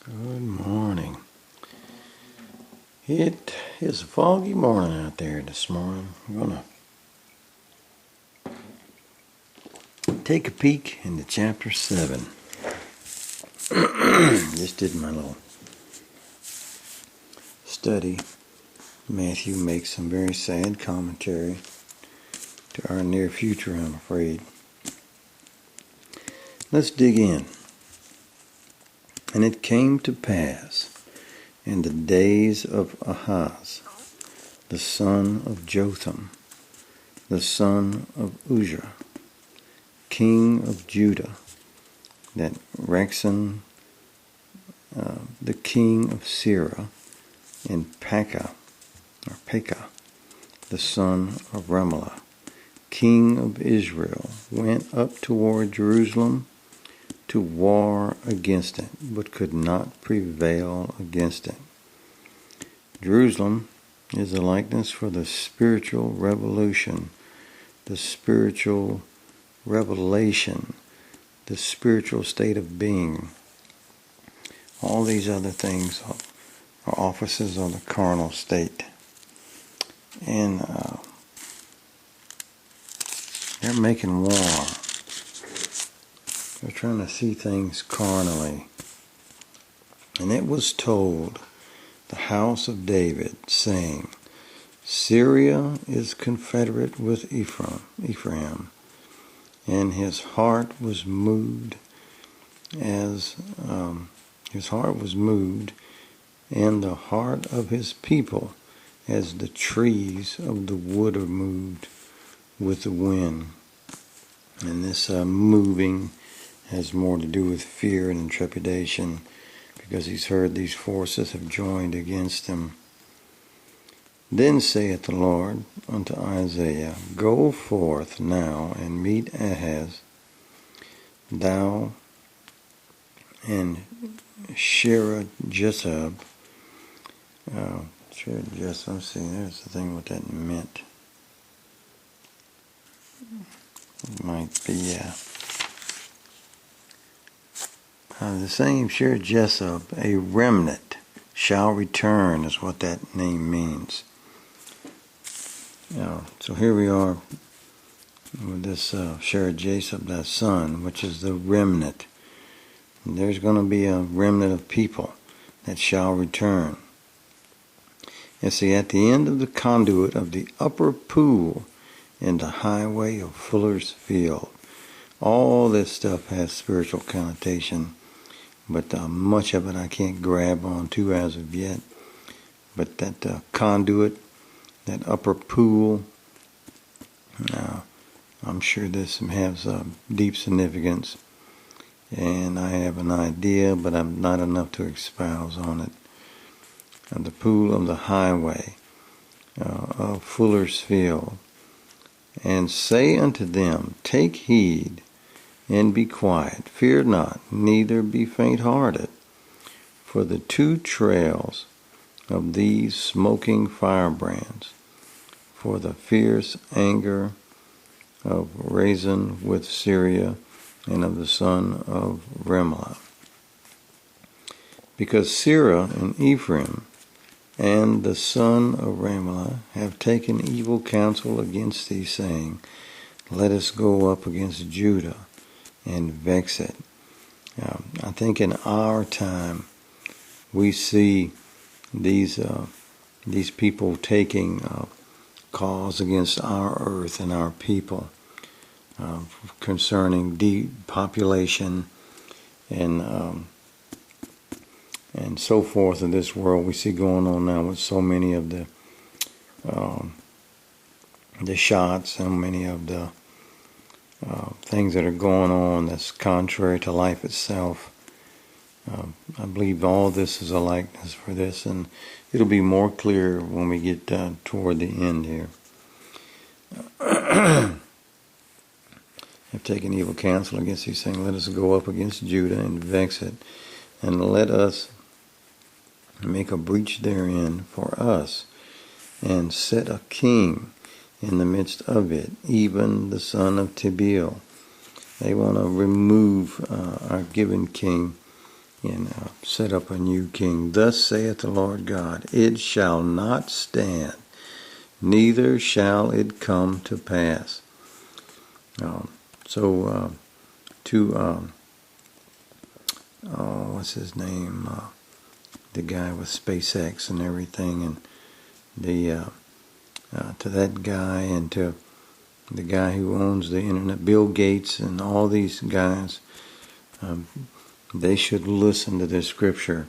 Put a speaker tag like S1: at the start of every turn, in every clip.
S1: Good morning. It is a foggy morning out there this morning. I'm going to take a peek into chapter 7. Just did my little study. Matthew makes some very sad commentary to our near future, I'm afraid. Let's dig in. And it came to pass in the days of Ahaz, the son of Jotham, the son of Uzziah, king of Judah, that Rexon, the king of Syria, and Pekah, the son of Remaliah, king of Israel, went up toward Jerusalem to war against it, but could not prevail against it. Jerusalem is a likeness for the spiritual revolution, the spiritual revelation, the spiritual state of being. All these other things are offices of the carnal state. And they're making war. They're trying to see things carnally. And it was told the house of David, saying, Syria is confederate with Ephraim, and his heart was moved and the heart of his people as the trees of the wood are moved with the wind. And this moving has more to do with fear and trepidation, because he's heard these forces have joined against him. Then saith the Lord unto Isaiah, Go forth now and meet Ahaz, thou and Shear-Jashub. Shear-Jashub, let's see, there's the thing what that meant. It might be the same Shear-Jashub, a remnant shall return, is what that name means. So here we are with this Shear-Jashub, that son, which is the remnant. And there's going to be a remnant of people that shall return. And see, at the end of the conduit of the upper pool in the highway of Fuller's Field, all this stuff has spiritual connotation, but much of it I can't grab onto as of yet. But that conduit, that upper pool, I'm sure this has deep significance, and I have an idea, but I'm not enough to espouse on it. The pool of the highway of Fuller's Field, and say unto them, Take heed and be quiet, fear not, neither be faint-hearted, for the two trails of these smoking firebrands, for the fierce anger of Rezin with Syria, and of the son of Remaliah. Because Syria and Ephraim and the son of Remaliah have taken evil counsel against thee, saying, Let us go up against Judah and vex it. I think in our time we see these people taking cause against our earth and our people concerning depopulation and so forth in this world. We see going on now with so many of the shots, so many of the things that are going on that's contrary to life itself. I believe all this is a likeness for this, and it'll be more clear when we get toward the end here. Have taken evil counsel against these, saying, Let us go up against Judah and vex it, and let us make a breach therein for us, and set a king in the midst of it, even the son of Tibiel. They want to remove our given king and set up a new king. Thus saith the Lord God, it shall not stand, neither shall it come to pass. What's his name? The guy with SpaceX and everything, and to that guy, and to the guy who owns the internet, Bill Gates, and all these guys, they should listen to this scripture.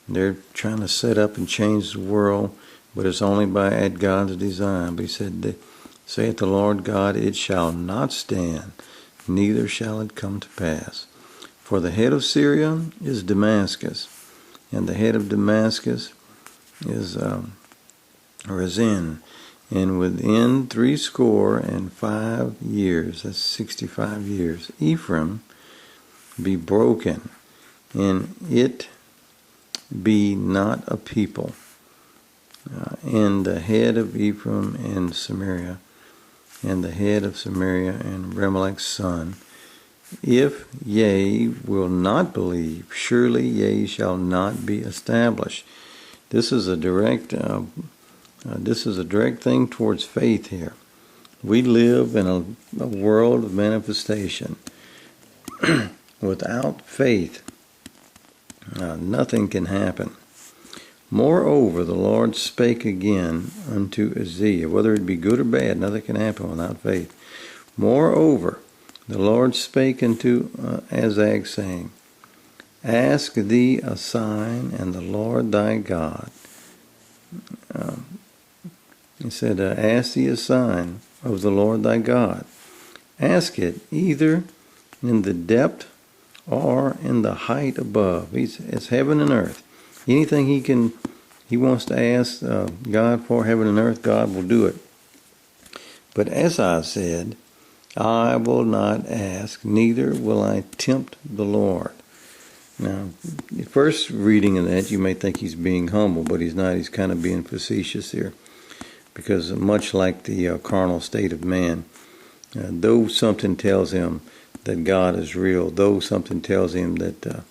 S1: They're trying to set up and change the world, but it's only at God's design. But he said, saith the Lord God, it shall not stand, neither shall it come to pass. For the head of Syria is Damascus, and the head of Damascus is Rezin, and within 65 years, that's 65 years, Ephraim be broken, and it be not a people. And the head of Ephraim and Samaria, and the head of Samaria and Remelech's son, if ye will not believe, surely ye shall not be established. This is a direct thing towards faith here. We live in a world of manifestation. Without faith, nothing can happen. Moreover, the Lord spake again unto Isaiah, whether it be good or bad, nothing can happen without faith. Moreover, the Lord spake unto Azag, saying, ask thee a sign, and the Lord thy God. He said, ask thee a sign of the Lord thy God. Ask it either in the depth or in the height above. It's heaven and earth. Anything he wants to ask God for, heaven and earth, God will do it. But as I said, I will not ask, neither will I tempt the Lord. Now, the first reading of that, you may think he's being humble, but he's not. He's kind of being facetious here. Because much like the carnal state of man, though something tells him that God is real, though something tells him that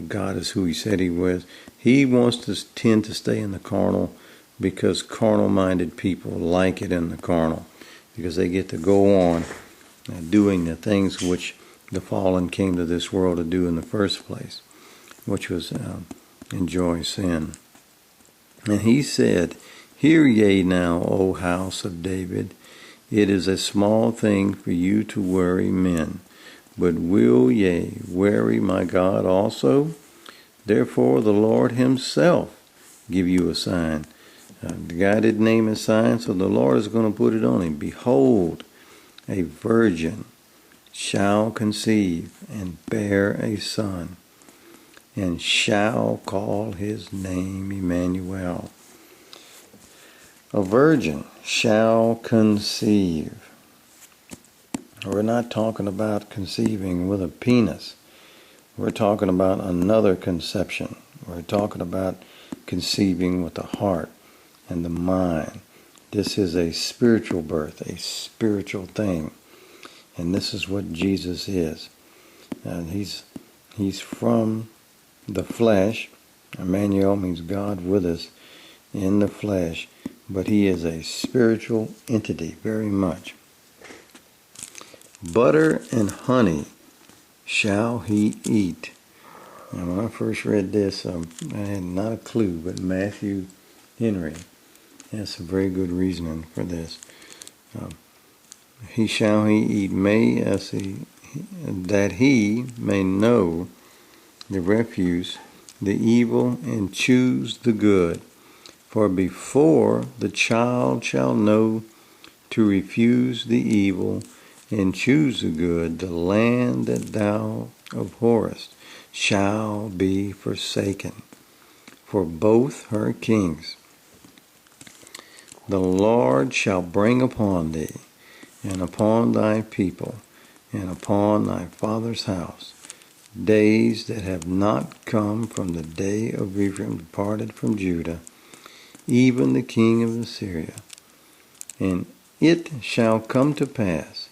S1: God is who he said he was, he wants to tend to stay in the carnal, because carnal-minded people like it in the carnal, because they get to go on doing the things which the fallen came to this world to do in the first place, which was enjoy sin. And he said, hear ye now, O house of David, it is a small thing for you to worry men, but will ye worry my God also? Therefore the Lord himself give you a sign. The guy didn't name his sign, so the Lord is going to put it on him. Behold, a virgin shall conceive and bear a son, and shall call his name Emmanuel. A virgin shall conceive. We're not talking about conceiving with a penis. We're talking about another conception. We're talking about conceiving with the heart and the mind. This is a spiritual birth, a spiritual thing. And this is what Jesus is. And he's from the flesh. Emmanuel means God with us in the flesh. But he is a spiritual entity, very much. Butter and honey shall he eat. And when I first read this, I had not a clue, but Matthew Henry has some very good reasoning for this. He eat that he may know the refuse, the evil, and choose the good. For before the child shall know to refuse the evil and choose the good, the land that thou abhorrest shall be forsaken for both her kings. The Lord shall bring upon thee, and upon thy people, and upon thy father's house, days that have not come from the day of Ephraim departed from Judah, even the king of Assyria. And it shall come to pass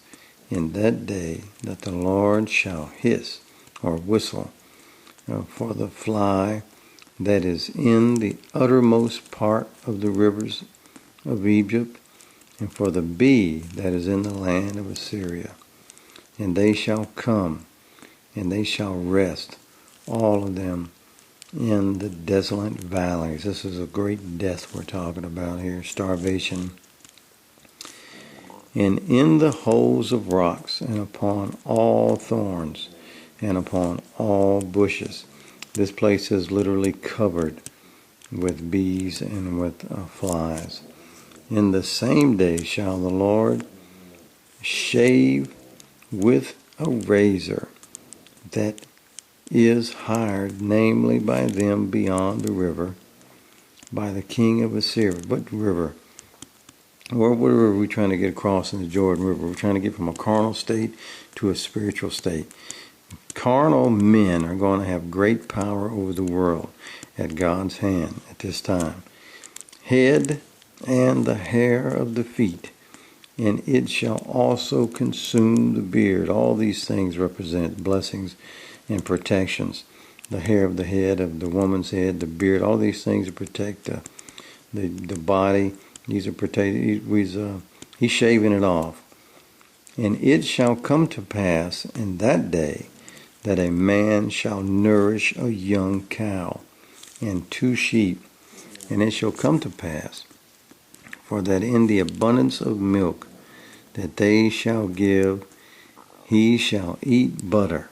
S1: in that day that the Lord shall hiss or whistle for the fly that is in the uttermost part of the rivers of Egypt, and for the bee that is in the land of Assyria. And they shall come, and they shall rest, all of them, in the desolate valleys. This is a great death we're talking about here, starvation. And in the holes of rocks, and upon all thorns, and upon all bushes. This place is literally covered with bees and with flies. In the same day shall the Lord shave with a razor that is hired, namely by them beyond the river, by the king of Assyria. What river? Or what river are we trying to get across in the Jordan River? We're trying to get from a carnal state to a spiritual state. Carnal men are going to have great power over the world at God's hand at this time. Head and the hair of the feet, and it shall also consume the beard. All these things represent blessings and protections. The hair of the head, of the woman's head, the beard, all these things protect the body. These are protected. He's shaving it off. And it shall come to pass in that day that a man shall nourish a young cow and 2 sheep. And it shall come to pass, for that in the abundance of milk that they shall give, he shall eat butter.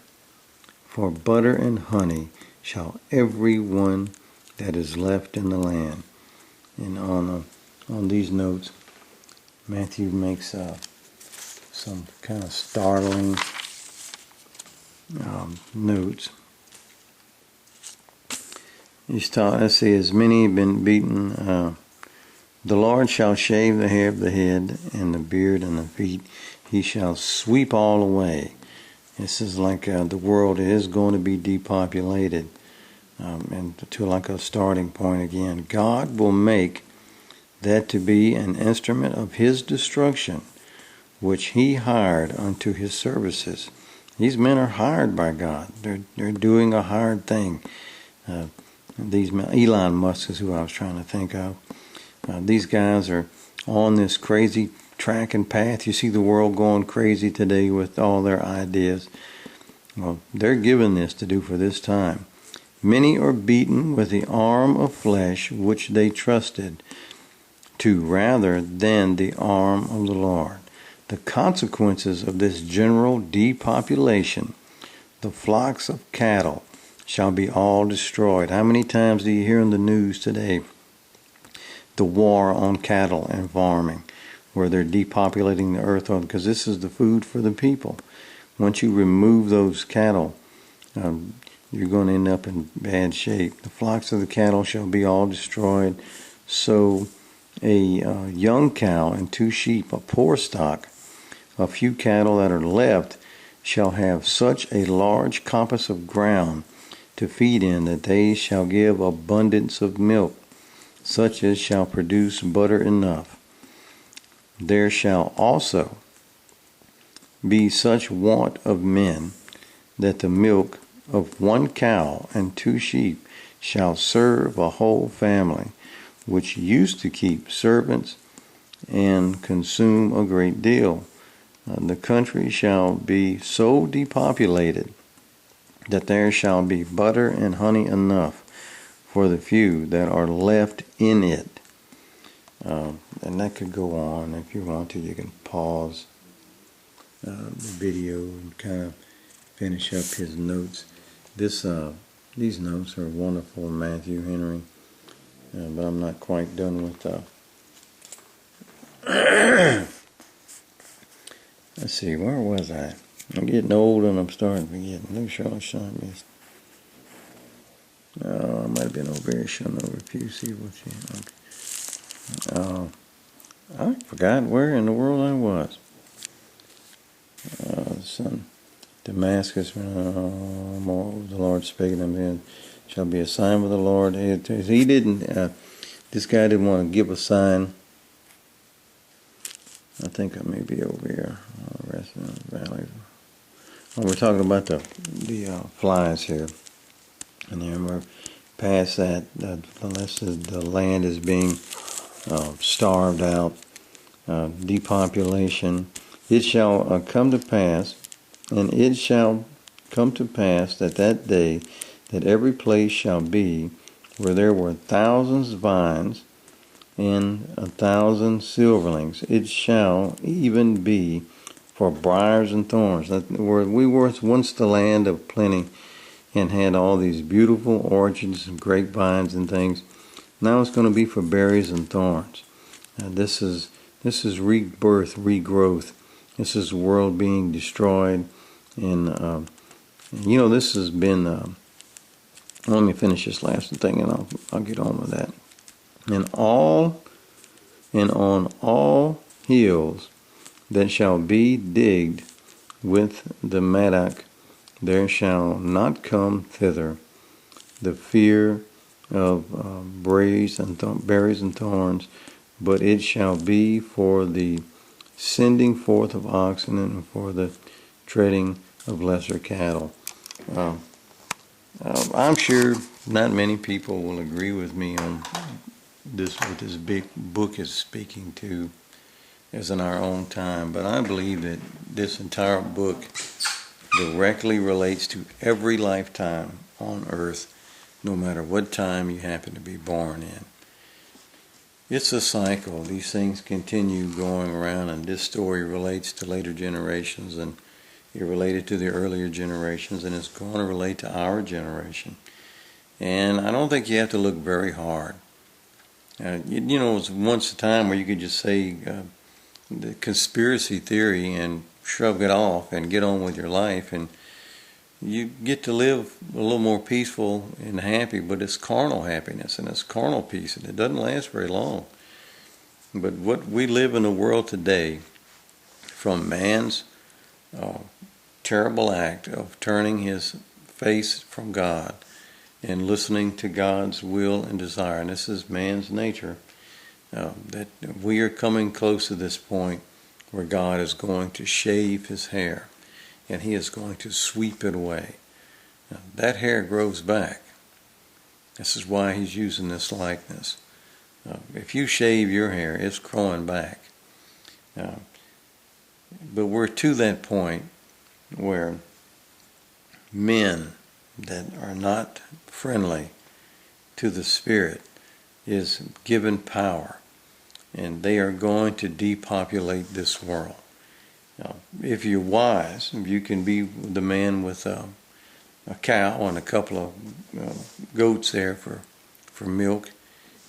S1: For butter and honey shall every one that is left in the land. And on these notes, Matthew makes some kind of startling notes. He's taught, let's see, as many have been beaten, the Lord shall shave the hair of the head and the beard and the feet. He shall sweep all away. This is like the world is going to be depopulated, and to like a starting point again. God will make that to be an instrument of his destruction, which he hired unto his services. These men are hired by God. They're doing a hired thing. These men, Elon Musk is who I was trying to think of. These guys are on this crazy track and path. You see the world going crazy today with all their ideas. Well, they're given this to do for this time. Many are beaten with the arm of flesh which they trusted to rather than the arm of the Lord. The consequences of this general depopulation, the flocks of cattle shall be all destroyed. How many times do you hear in the news today the war on cattle and farming, where they're depopulating the earth, because this is the food for the people. Once you remove those cattle, you're going to end up in bad shape. The flocks of the cattle shall be all destroyed. So a young cow and 2 sheep, a poor stock, a few cattle that are left, shall have such a large compass of ground to feed in that they shall give abundance of milk, such as shall produce butter enough. There shall also be such want of men that the milk of 1 cow and 2 sheep shall serve a whole family, which used to keep servants and consume a great deal. The country shall be so depopulated that there shall be butter and honey enough for the few that are left in it. And that could go on. If you want to, you can pause the video and kind of finish up his notes. These notes are wonderful, Matthew Henry, but I'm not quite done with let's see, where was I? I'm getting old and I'm starting to forget. No shot shot missed. No, I might have been over here showing over a few. See what you. Okay. I forgot where in the world I was. Son, Damascus. More the Lord speaking to me. Shall be a sign with the Lord. He didn't. This guy didn't want to give a sign. I think I may be over here. Rest in the valley. We're talking about the flies here. And then we're past that, unless the land is being starved out, depopulation. It shall come to pass, and it shall come to pass that day that every place shall be where there were thousands vines and 1,000 silverlings. It shall even be for briars and thorns. We were once the land of plenty and had all these beautiful orchards and grapevines and things. Now it's going to be for berries and thorns. This is rebirth, regrowth. This is the world being destroyed, and this has been. Let me finish this last thing, and I'll get on with that. And on all hills that shall be digged with the mattock, there shall not come thither the fear of berries and thorns, but it shall be for the sending forth of oxen and for the treading of lesser cattle. I'm sure not many people will agree with me on this, what this big book is speaking to as in our own time, but I believe that this entire book directly relates to every lifetime on earth, no matter what time you happen to be born in. It's a cycle. These things continue going around, and this story relates to later generations, and it related to the earlier generations, and it's going to relate to our generation. And I don't think you have to look very hard. It was once a time where you could just say the conspiracy theory and shrug it off and get on with your life, and you get to live a little more peaceful and happy, but it's carnal happiness and it's carnal peace, and it doesn't last very long. But what we live in the world today, from man's terrible act of turning his face from God and listening to God's will and desire, and this is man's nature, that we are coming close to this point where God is going to shave his hair and he is going to sweep it away. Now, that hair grows back. This is why he's using this likeness. If you shave your hair, it's growing back. But we're to that point where men that are not friendly to the Spirit is given power, and they are going to depopulate this world. Now, if you're wise, you can be the man with a cow and a couple of goats there for milk,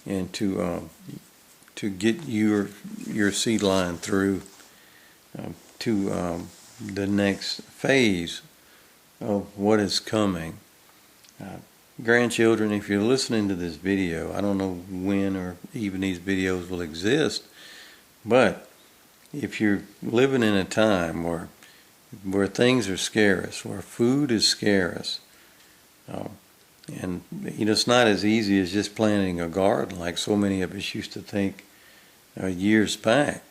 S1: and to get your seed line through to the next phase of what is coming. Grandchildren, if you're listening to this video, I don't know when or even these videos will exist, but if you're living in a time where things are scarce, where food is scarce, and it's not as easy as just planting a garden like so many of us used to think years back,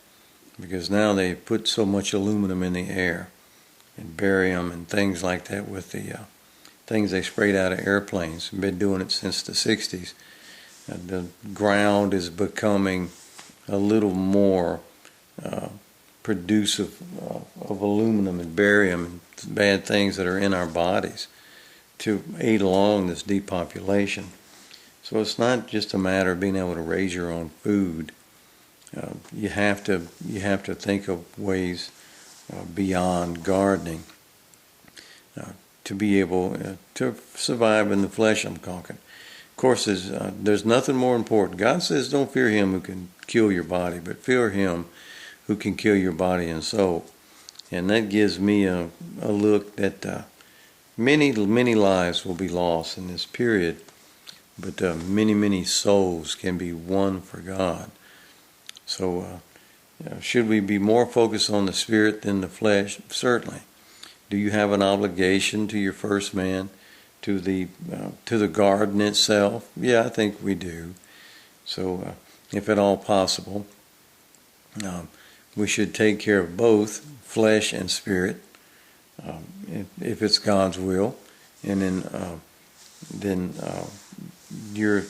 S1: because now they put so much aluminum in the air and barium and things like that with the things they sprayed out of airplanes. We've been doing it since the 60s. The ground is becoming a little more producive of aluminum and barium and bad things that are in our bodies to aid along this depopulation. So it's not just a matter of being able to raise your own food. You have to think of ways beyond gardening to be able to survive in the flesh. I'm talking. Of course, there's nothing more important. God says, "Don't fear him who can kill your body, but fear him who can kill your body and soul." And that gives me a look that many lives will be lost in this period, but many souls can be won for God. So should we be more focused on the Spirit than the flesh? Certainly. Do you have an obligation to your first man, to the garden itself? Yeah, I think we do. So if at all possible, we should take care of both flesh and spirit, if it's God's will. And then then your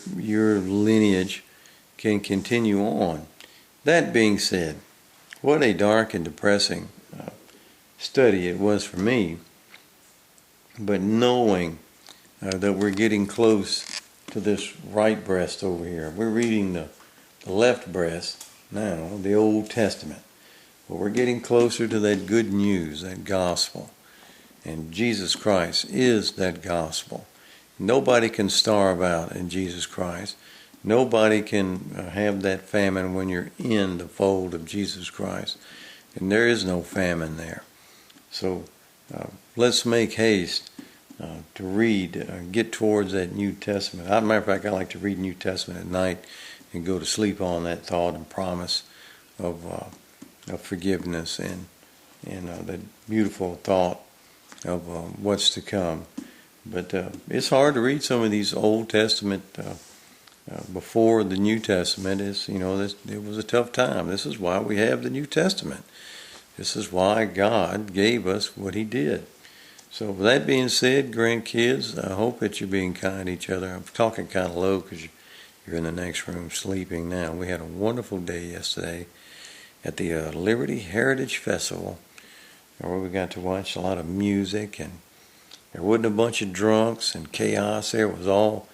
S1: lineage can continue on. That being said, what a dark and depressing study it was for me. But knowing that we're getting close to this right breast over here. We're reading the left breast now, the Old Testament. But we're getting closer to that good news, that gospel. And Jesus Christ is that gospel. Nobody can starve out in Jesus Christ. Nobody can have that famine when you're in the fold of Jesus Christ. And there is no famine there. So let's make haste to read, get towards that New Testament. As a matter of fact, I like to read New Testament at night and go to sleep on that thought and promise of forgiveness and that beautiful thought of what's to come. But it's hard to read some of these Old Testament before the New Testament. It was a tough time. This is why we have the New Testament. This is why God gave us what He did. So with that being said, grandkids, I hope that you're being kind to each other. I'm talking kind of low because you're in the next room sleeping now. We had a wonderful day yesterday at the Liberty Heritage Festival, where we got to watch a lot of music, and there wasn't a bunch of drunks and chaos there. It was all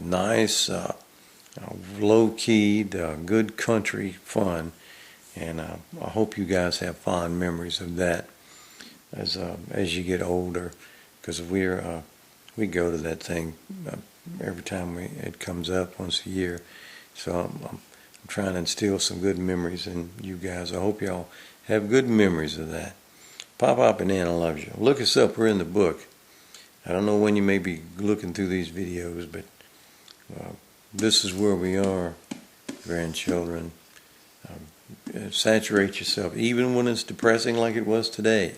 S1: nice, low-keyed, good country fun, and I hope you guys have fond memories of that as you get older, because we go to that thing every time it comes up once a year. So I'm trying to instill some good memories in you guys. I hope y'all have good memories of that. Pop and Nana loves you. Look us up. We're in the book. I don't know when you may be looking through these videos, but this is where we are, grandchildren. Saturate yourself, even when it's depressing like it was today.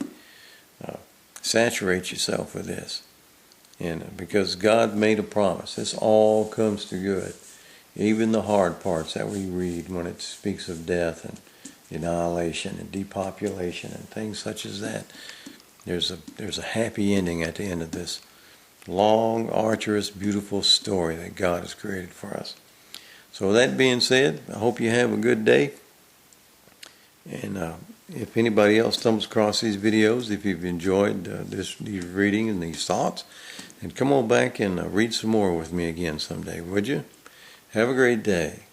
S1: Saturate yourself with this, and because God made a promise, this all comes to good. Even the hard parts that we read when it speaks of death and annihilation and depopulation and things such as that, there's a happy ending at the end of this long, arduous, beautiful story that God has created for us. So with that being said, I hope you have a good day. And if anybody else stumbles across these videos, if you've enjoyed these reading and these thoughts, then come on back and read some more with me again someday, would you? Have a great day.